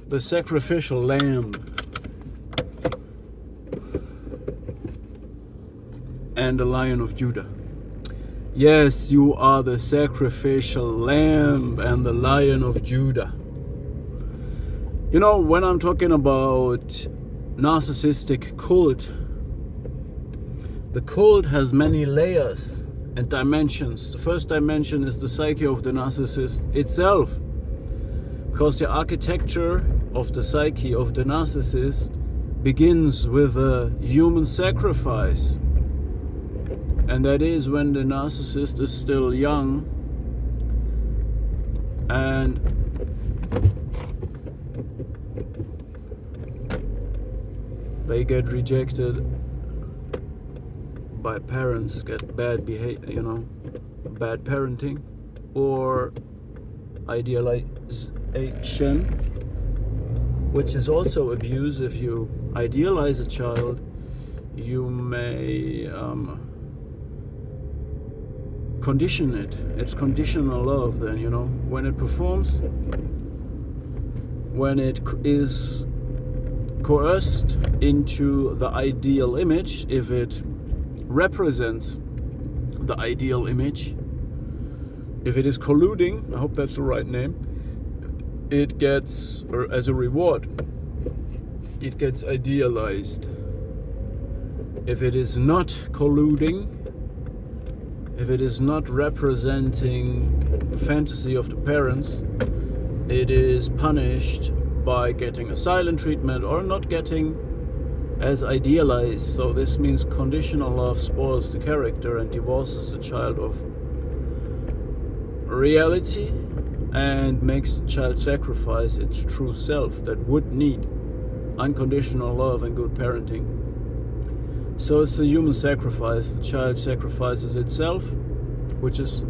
The sacrificial lamb and the Lion of Judah. Yes, you are the sacrificial lamb and the Lion of Judah. You know, when I'm talking about narcissistic cult, the cult has many layers and dimensions. The first dimension is the psyche of the narcissist itself, because the architecture of the psyche of the narcissist begins with a human sacrifice. And that is when the narcissist is still young and they get rejected by parents, get bad behavior, bad parenting or idealization, which is also abuse. If you idealize a child, you may condition it. It's conditional love then, when it performs, when it is coerced into the ideal image, if it represents the ideal image, if it is colluding, I hope that's the right name, it gets, or as a reward, it gets idealized. If it is not colluding, if it is not representing the fantasy of the parents, it is punished by getting a silent treatment or not getting as idealized. So this means conditional love spoils the character and divorces the child of reality and makes the child sacrifice its true self that would need unconditional love and good parenting. So it's a human sacrifice. The child sacrifices itself, which is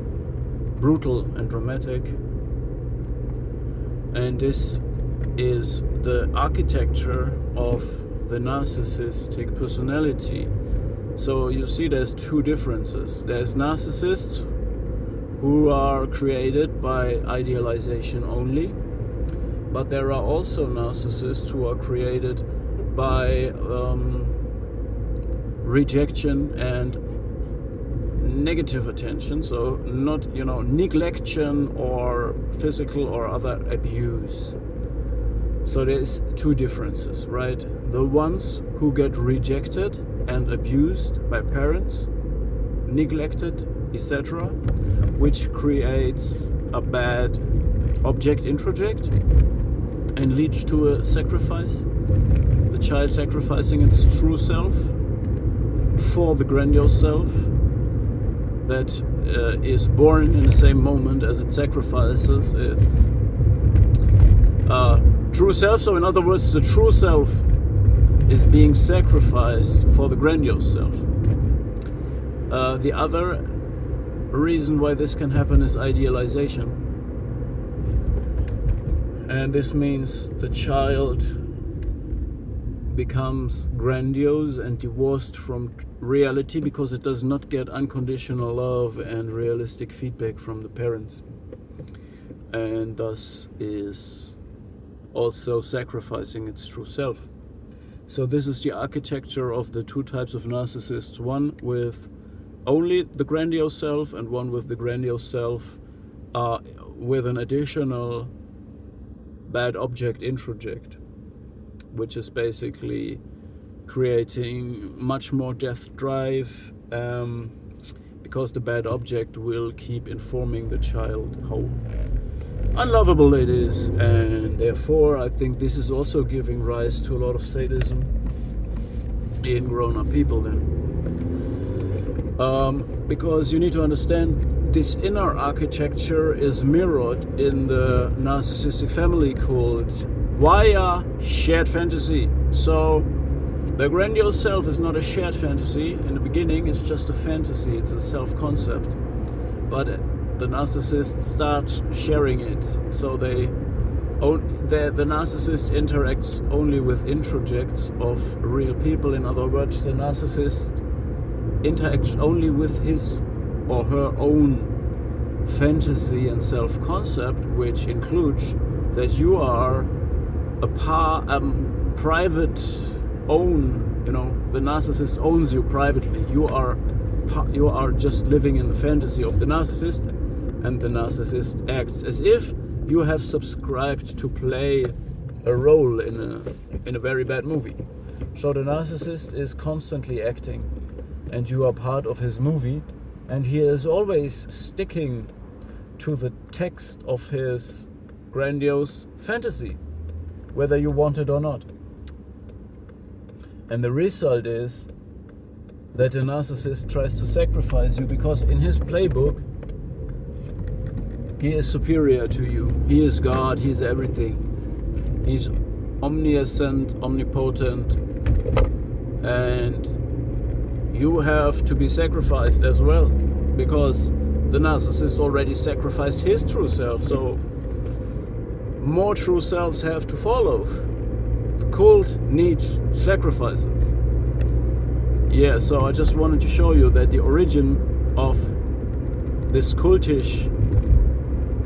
brutal and dramatic. And this is the architecture of the narcissistic personality. So you see there's two differences. There's narcissists who are created by idealization only, but there are also narcissists who are created by rejection and negative attention, so not neglection or physical or other abuse. So there's two differences, right? The ones who get rejected and abused by parents, neglected, etc., which creates a bad object introject and leads to a sacrifice, the child sacrificing its true self for the grandiose self that is born in the same moment as it sacrifices its true self. So in other words, the true self is being sacrificed for the grandiose self. The other reason why this can happen is idealization. And this means the child becomes grandiose and divorced from reality because it does not get unconditional love and realistic feedback from the parents, and thus is also sacrificing its true self. So this is the architecture of the two types of narcissists, one with only the grandiose self and one with the grandiose self with an additional bad object introject, which is basically creating much more death drive, because the bad object will keep informing the child how unlovable it is, and therefore I think this is also giving rise to a lot of sadism in grown-up people then. Because you need to understand, this inner architecture is mirrored in the narcissistic family cult via shared fantasy. So the grandiose self is not a shared fantasy. In the beginning, it's just a fantasy, it's a self-concept. But the narcissists start sharing it. So the narcissist interacts only with introjects of real people. In other words, the narcissist interacts only with his or her own fantasy and self-concept, which includes that you are private own. The narcissist owns you privately. You are just living in the fantasy of the narcissist, and the narcissist acts as if you have subscribed to play a role in a very bad movie. So the narcissist is constantly acting, and you are part of his movie, and he is always sticking to the text of his grandiose fantasy, whether you want it or not. And the result is that the narcissist tries to sacrifice you, because in his playbook, he is superior to you. He is God, he is everything. He's omniscient, omnipotent, and you have to be sacrificed as well, because the narcissist already sacrificed his true self, so more true selves have to follow. Cult needs sacrifices. Yeah, so I just wanted to show you that the origin of this cultish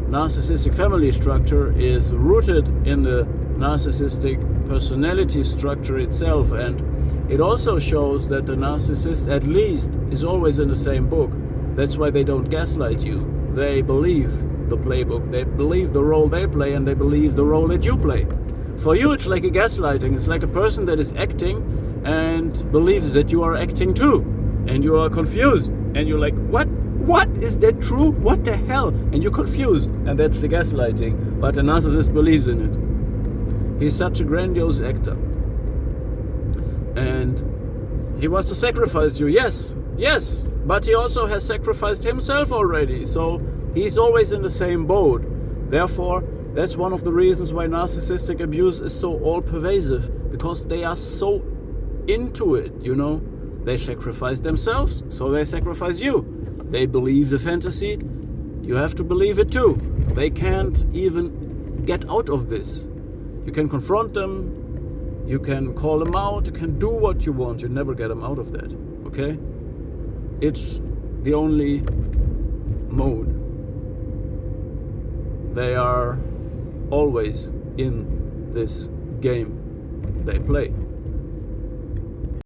narcissistic family structure is rooted in the narcissistic personality structure itself, and it also shows that the narcissist at least is always in the same book. That's why they don't gaslight you. They believe the playbook, they believe the role they play, and they believe the role that you play. For you, it's like a gaslighting. It's like a person that is acting and believes that you are acting too. And you are confused. And you're like, what? What? Is that true? What the hell? And you're confused. And that's the gaslighting. But the narcissist believes in it. He's such a grandiose actor. And he wants to sacrifice you. Yes. But he also has sacrificed himself already. So he's always in the same boat. Therefore, that's one of the reasons why narcissistic abuse is so all-pervasive, because they are so into it, They sacrifice themselves, so they sacrifice you. They believe the fantasy, you have to believe it too. They can't even get out of this. You can confront them, you can call them out, you can do what you want, you never get them out of that, okay? It's the only mode. They are always in this game they play.